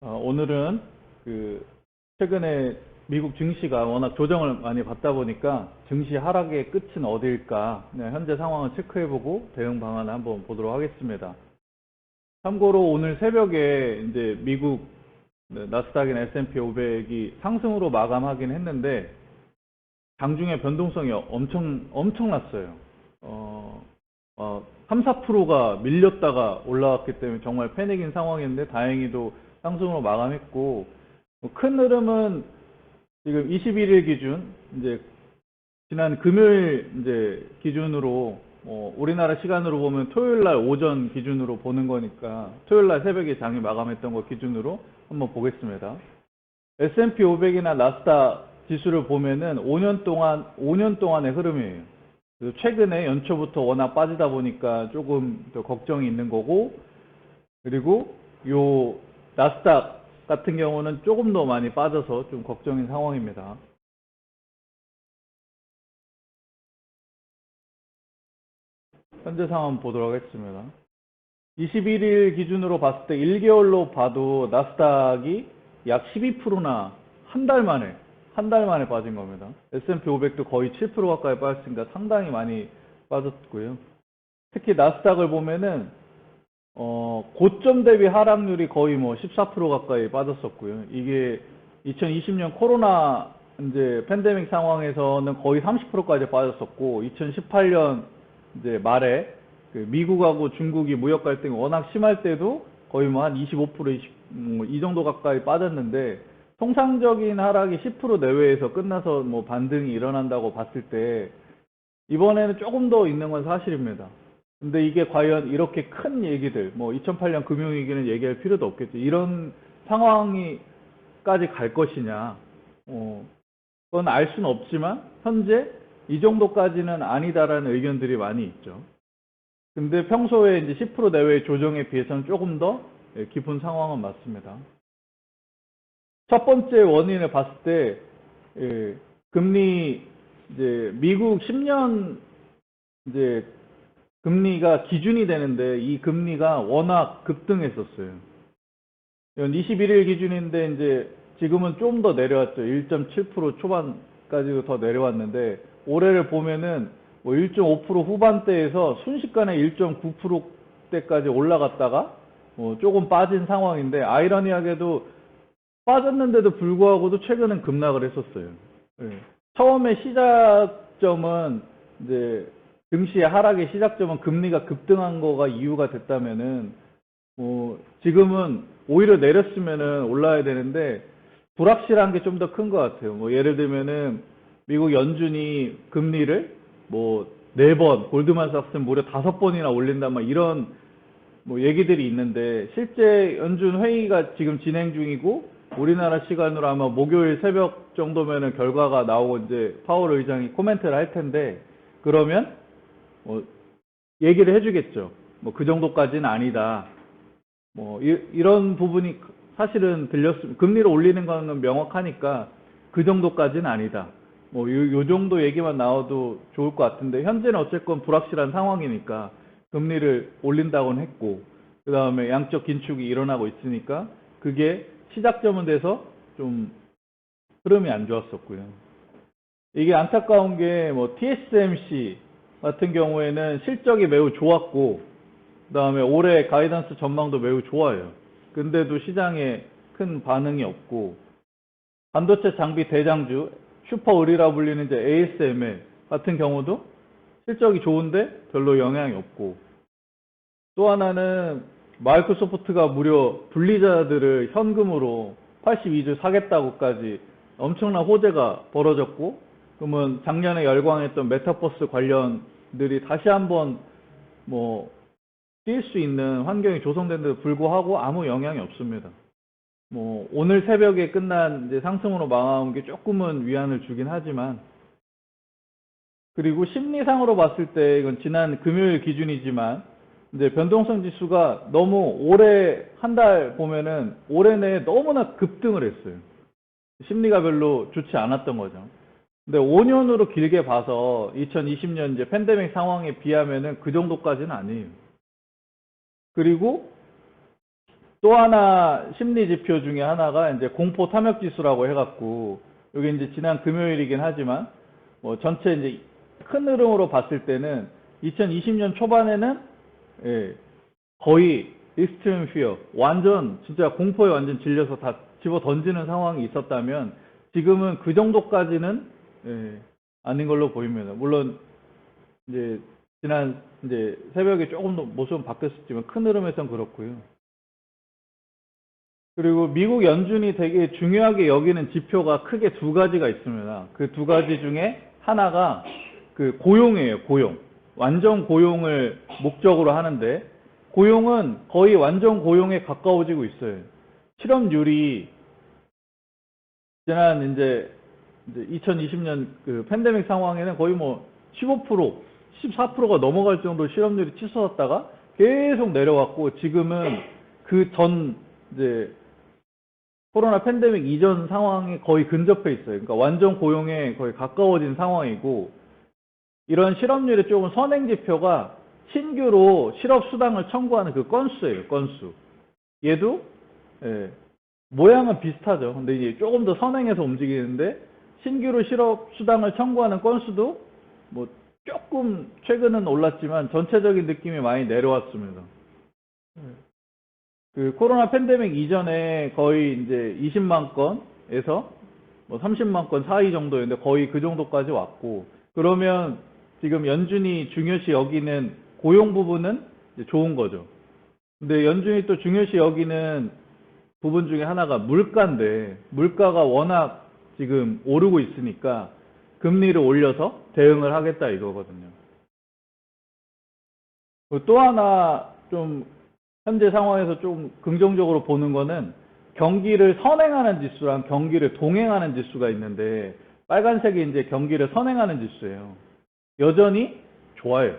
오늘은 최근에 미국 증시가 워낙 조정을 많이 받다 보니까 증시 하락의 끝은 어디일까, 현재 상황을 체크해보고 대응 방안을 한번 보도록 하겠습니다. 참고로 오늘 새벽에 이제 미국 나스닥이나 S&P 500이 상승으로 마감하긴 했는데 장중에 변동성이 엄청났어요. 3, 4%가 밀렸다가 올라왔기 때문에 정말 패닉인 상황인데 다행히도 상승으로 마감했고, 큰 흐름은 지금 21일 기준, 이제 지난 금요일 이제 기준으로, 우리나라 시간으로 보면 토요일 날 오전 기준으로 보는 거니까 토요일 날 새벽에 장이 마감했던 거 기준으로 한번 보겠습니다. S&P 500이나 나스닥 지수를 보면은 5년 동안의 흐름이에요. 최근에 연초부터 워낙 빠지다 보니까 조금 더 걱정이 있는 거고, 그리고 요 나스닥 같은 경우는 조금 더 많이 빠져서 좀 걱정인 상황입니다. 현재 상황 보도록 하겠습니다. 21일 기준으로 봤을 때 1개월로 봐도 나스닥이 약 12%나 한 달 만에 빠진 겁니다. S&P 500도 거의 7% 가까이 빠졌으니까 상당히 많이 빠졌고요. 특히 나스닥을 보면은 고점 대비 하락률이 거의 14% 가까이 빠졌었고요. 이게 2020년 코로나 이제 팬데믹 상황에서는 거의 30%까지 빠졌었고, 2018년 이제 말에 미국하고 중국이 무역 갈등이 워낙 심할 때도 거의 한 25%, 이 정도 가까이 빠졌는데, 통상적인 하락이 10% 내외에서 끝나서 반등이 일어난다고 봤을 때 이번에는 조금 더 있는 건 사실입니다. 근데 이게 과연 이렇게 큰 얘기들, 2008년 금융위기는 얘기할 필요도 없겠죠. 이런 상황이까지 갈 것이냐, 그건 알 수는 없지만 현재 이 정도까지는 아니다라는 의견들이 많이 있죠. 근데 평소에 이제 10% 내외의 조정에 비해서는 조금 더 깊은 상황은 맞습니다. 첫 번째 원인을 봤을 때, 금리, 이제 미국 10년 이제 금리가 기준이 되는데 이 금리가 워낙 급등했었어요. 21일 기준인데 이제 지금은 좀 더 내려왔죠. 1.7% 초반까지도 더 내려왔는데, 올해를 보면은 1.5% 후반대에서 순식간에 1.9%대까지 올라갔다가 조금 빠진 상황인데, 아이러니하게도 빠졌는데도 불구하고도 최근은 급락을 했었어요. 처음에 시작점은 이제 증시의 하락의 시작점은 금리가 급등한 거가 이유가 됐다면은 지금은 오히려 내렸으면은 올라야 되는데 불확실한 게 좀 더 큰 것 같아요. 예를 들면은 미국 연준이 금리를 4번, 골드만삭스는 무려 5번이나 올린다, 이런 얘기들이 있는데, 실제 연준 회의가 지금 진행 중이고 우리나라 시간으로 아마 목요일 새벽 정도면은 결과가 나오고 이제 파월 의장이 코멘트를 할 텐데, 그러면 얘기를 해주겠죠. 그 정도까지는 아니다. 이런 부분이 사실은 들렸습니다. 금리를 올리는 거는 명확하니까 그 정도까지는 아니다. 요 정도 얘기만 나와도 좋을 것 같은데, 현재는 어쨌건 불확실한 상황이니까 금리를 올린다고는 했고, 그 다음에 양적 긴축이 일어나고 있으니까 그게 시작점은 돼서 좀 흐름이 안 좋았었고요. 이게 안타까운 게 TSMC 같은 경우에는 실적이 매우 좋았고, 그 다음에 올해 가이던스 전망도 매우 좋아요. 근데도 시장에 큰 반응이 없고, 반도체 장비 대장주 슈퍼 의리라 불리는 이제 ASML 같은 경우도 실적이 좋은데 별로 영향이 없고, 또 하나는 마이크로소프트가 무려 블리자드를 현금으로 82주 사겠다고까지 엄청난 호재가 벌어졌고, 그러면 작년에 열광했던 메타버스 관련들이 다시 한번 뛸 수 있는 환경이 조성된데도 불구하고 아무 영향이 없습니다. 오늘 새벽에 끝난 이제 상승으로 마감한 게 조금은 위안을 주긴 하지만, 그리고 심리상으로 봤을 때 이건 지난 금요일 기준이지만 이제 변동성 지수가 너무 올해 한 달 보면은 올해 내에 너무나 급등을 했어요. 심리가 별로 좋지 않았던 거죠. 근데 5년으로 길게 봐서 2020년 이제 팬데믹 상황에 비하면은 그 정도까지는 아니에요. 그리고 또 하나 심리 지표 중에 하나가 이제 공포 탐욕 지수라고 해갖고, 여기 이제 지난 금요일이긴 하지만, 뭐 전체 이제 큰 흐름으로 봤을 때는 2020년 초반에는 예, 거의 extreme fear, 완전 진짜 공포에 완전 질려서 다 집어 던지는 상황이 있었다면 지금은 그 정도까지는 예, 아닌 걸로 보입니다. 물론 이제 지난 이제 새벽에 조금 더 모습은 바뀌었지만 큰 흐름에선 그렇고요. 그리고 미국 연준이 되게 중요하게 여기는 지표가 크게 두 가지가 있습니다. 그 두 가지 중에 하나가 그 고용이에요, 고용. 완전 고용을 목적으로 하는데, 고용은 거의 완전 고용에 가까워지고 있어요. 실업률이 지난 이제 2020년 그 팬데믹 상황에는 거의 뭐 15%, 14%가 넘어갈 정도로 실업률이 치솟았다가 계속 내려왔고, 지금은 그 전 이제 코로나 팬데믹 이전 상황에 거의 근접해 있어요. 그러니까 완전 고용에 거의 가까워진 상황이고, 이런 실업률의 조금 선행 지표가 신규로 실업수당을 청구하는 그 건수예요, 건수. 얘도, 예, 모양은 비슷하죠. 근데 이제 조금 더 선행해서 움직이는데, 신규로 실업수당을 청구하는 건수도 뭐 조금 최근은 올랐지만 전체적인 느낌이 많이 내려왔습니다. 그 코로나 팬데믹 이전에 거의 이제 20만 건에서 뭐 30만 건 사이 정도였는데 거의 그 정도까지 왔고, 그러면 지금 연준이 중요시 여기는 고용 부분은 이제 좋은 거죠. 근데 연준이 또 중요시 여기는 부분 중에 하나가 물가인데, 물가가 워낙 지금 오르고 있으니까 금리를 올려서 대응을 하겠다 이거거든요. 또 하나 좀 현재 상황에서 좀 긍정적으로 보는 거는 경기를 선행하는 지수랑 경기를 동행하는 지수가 있는데, 빨간색이 이제 경기를 선행하는 지수예요. 여전히 좋아요.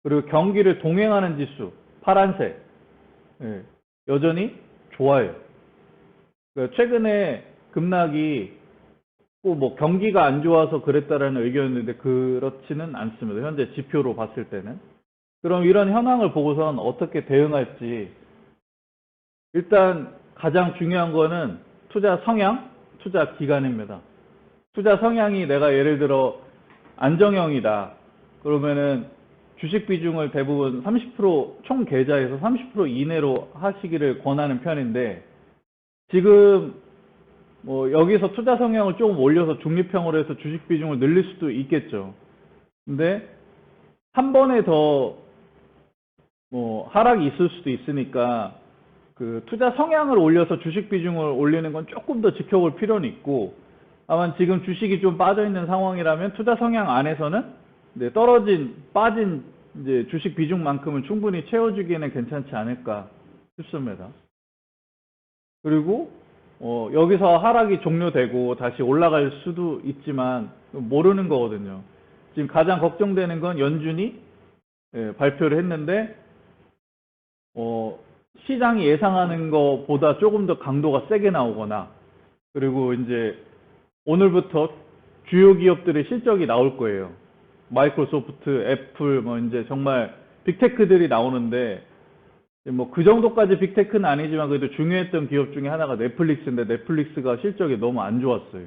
그리고 경기를 동행하는 지수, 파란색, 예, 여전히 좋아요. 그러니까 최근에 급락이 꼭 뭐 경기가 안 좋아서 그랬다라는 의견이었는데 그렇지는 않습니다. 현재 지표로 봤을 때는. 그럼 이런 현황을 보고선 어떻게 대응할지, 일단 가장 중요한 거는 투자 성향, 투자 기간입니다. 투자 성향이 내가 예를 들어 안정형이다. 그러면은 주식 비중을 대부분 30%총 계좌에서 30% 이내로 하시기를 권하는 편인데, 지금 뭐 여기서 투자 성향을 조금 올려서 중립형으로 해서 주식 비중을 늘릴 수도 있겠죠. 근데 한 번에 더 뭐 하락이 있을 수도 있으니까 그 투자 성향을 올려서 주식 비중을 올리는 건 조금 더 지켜볼 필요는 있고, 다만 지금 주식이 좀 빠져 있는 상황이라면 투자 성향 안에서는 빠진 이제 주식 비중만큼은 충분히 채워주기에는 괜찮지 않을까 싶습니다. 그리고 여기서 하락이 종료되고 다시 올라갈 수도 있지만 모르는 거거든요. 지금 가장 걱정되는 건 연준이 발표를 했는데 시장이 예상하는 것보다 조금 더 강도가 세게 나오거나, 그리고 이제 오늘부터 주요 기업들의 실적이 나올 거예요. 마이크로소프트, 애플, 뭐 이제 정말 빅테크들이 나오는데, 뭐 그 정도까지 빅테크는 아니지만 그래도 중요했던 기업 중에 하나가 넷플릭스인데, 넷플릭스가 실적이 너무 안 좋았어요.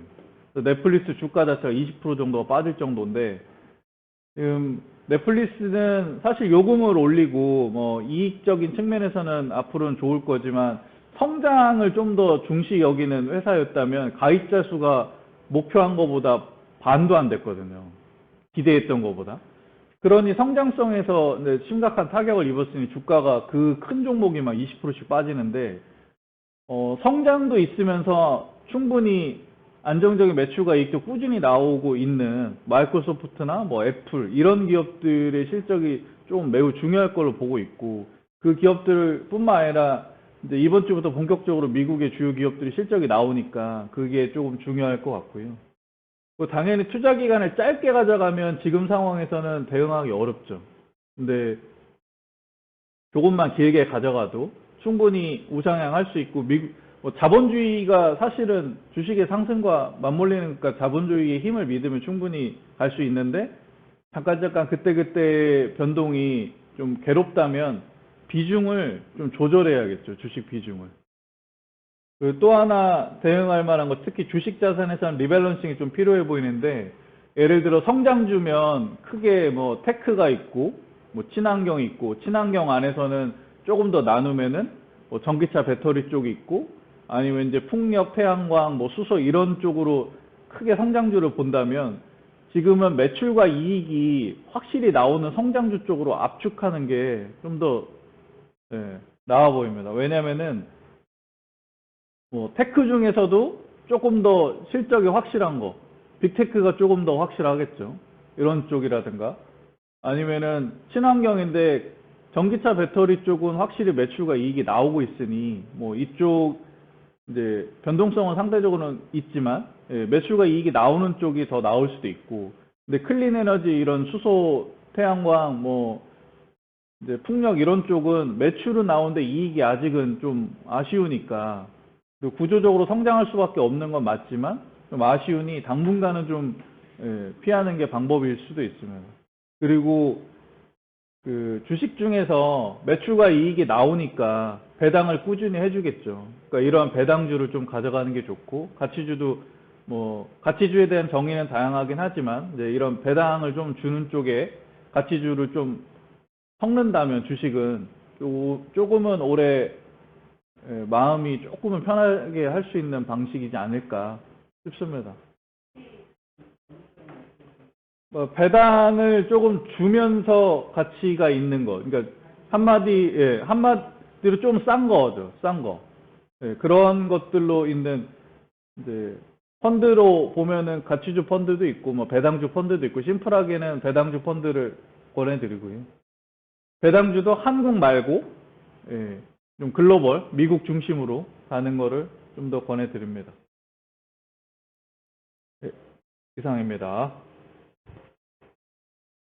넷플릭스 주가 자체가 20% 정도가 빠질 정도인데, 지금 넷플릭스는 사실 요금을 올리고 뭐 이익적인 측면에서는 앞으로는 좋을 거지만, 성장을 좀 더 중시 여기는 회사였다면 가입자 수가 목표한 것보다 반도 안 됐거든요. 기대했던 것보다. 그러니 성장성에서 심각한 타격을 입었으니 주가가 그 큰 종목이 막 20%씩 빠지는데, 성장도 있으면서 충분히 안정적인 매출과 이익도 꾸준히 나오고 있는 마이크로소프트나 뭐 애플 이런 기업들의 실적이 좀 매우 중요할 걸로 보고 있고, 그 기업들뿐만 아니라 이제 이번 주부터 본격적으로 미국의 주요 기업들이 실적이 나오니까 그게 조금 중요할 것 같고요. 당연히 투자 기간을 짧게 가져가면 지금 상황에서는 대응하기 어렵죠. 근데 조금만 길게 가져가도 충분히 우상향할 수 있고, 뭐 자본주의가 사실은 주식의 상승과 맞물리니까 자본주의의 힘을 믿으면 충분히 갈 수 있는데, 잠깐 그때그때 변동이 좀 괴롭다면 비중을 좀 조절해야겠죠. 주식 비중을. 그리고 또 하나 대응할 만한 거, 특히 주식 자산에서는 리밸런싱이 좀 필요해 보이는데, 예를 들어 성장주면 크게 뭐 테크가 있고, 뭐 친환경이 있고, 친환경 안에서는 조금 더 나누면은 뭐 전기차 배터리 쪽이 있고, 아니면 이제 풍력, 태양광, 뭐 수소 이런 쪽으로 크게 성장주를 본다면, 지금은 매출과 이익이 확실히 나오는 성장주 쪽으로 압축하는 게 좀 더 나아 보입니다. 왜냐면은 뭐 테크 중에서도 조금 더 실적이 확실한 거, 빅테크가 조금 더 확실하겠죠. 이런 쪽이라든가, 아니면은 친환경인데 전기차 배터리 쪽은 확실히 매출과 이익이 나오고 있으니 뭐 이쪽 이제 변동성은 상대적으로는 있지만, 매출과 이익이 나오는 쪽이 더 나올 수도 있고, 근데 클린 에너지 이런 수소, 태양광, 뭐 이제 풍력 이런 쪽은 매출은 나오는데 이익이 아직은 좀 아쉬우니까, 그리고 구조적으로 성장할 수밖에 없는 건 맞지만 좀 아쉬우니 당분간은 좀 피하는 게 방법일 수도 있습니다. 그리고 그 주식 중에서 매출과 이익이 나오니까 배당을 꾸준히 해주겠죠. 그러니까 이러한 배당주를 좀 가져가는 게 좋고, 가치주도 뭐 가치주에 대한 정의는 다양하긴 하지만 이제 이런 배당을 좀 주는 쪽에 가치주를 좀 섞는다면 주식은 조금은 오래 마음이 조금은 편하게 할 수 있는 방식이지 않을까 싶습니다. 뭐 배당을 조금 주면서 가치가 있는 거, 그러니까 한마디로 좀 싼 거죠, 싼 거. 그런 것들로 있는 이제 펀드로 보면은 가치주 펀드도 있고, 뭐 배당주 펀드도 있고, 심플하게는 배당주 펀드를 권해드리고요. 배당주도 한국 말고 좀 글로벌, 미국 중심으로 가는 거를 좀 더 권해드립니다. 이상입니다.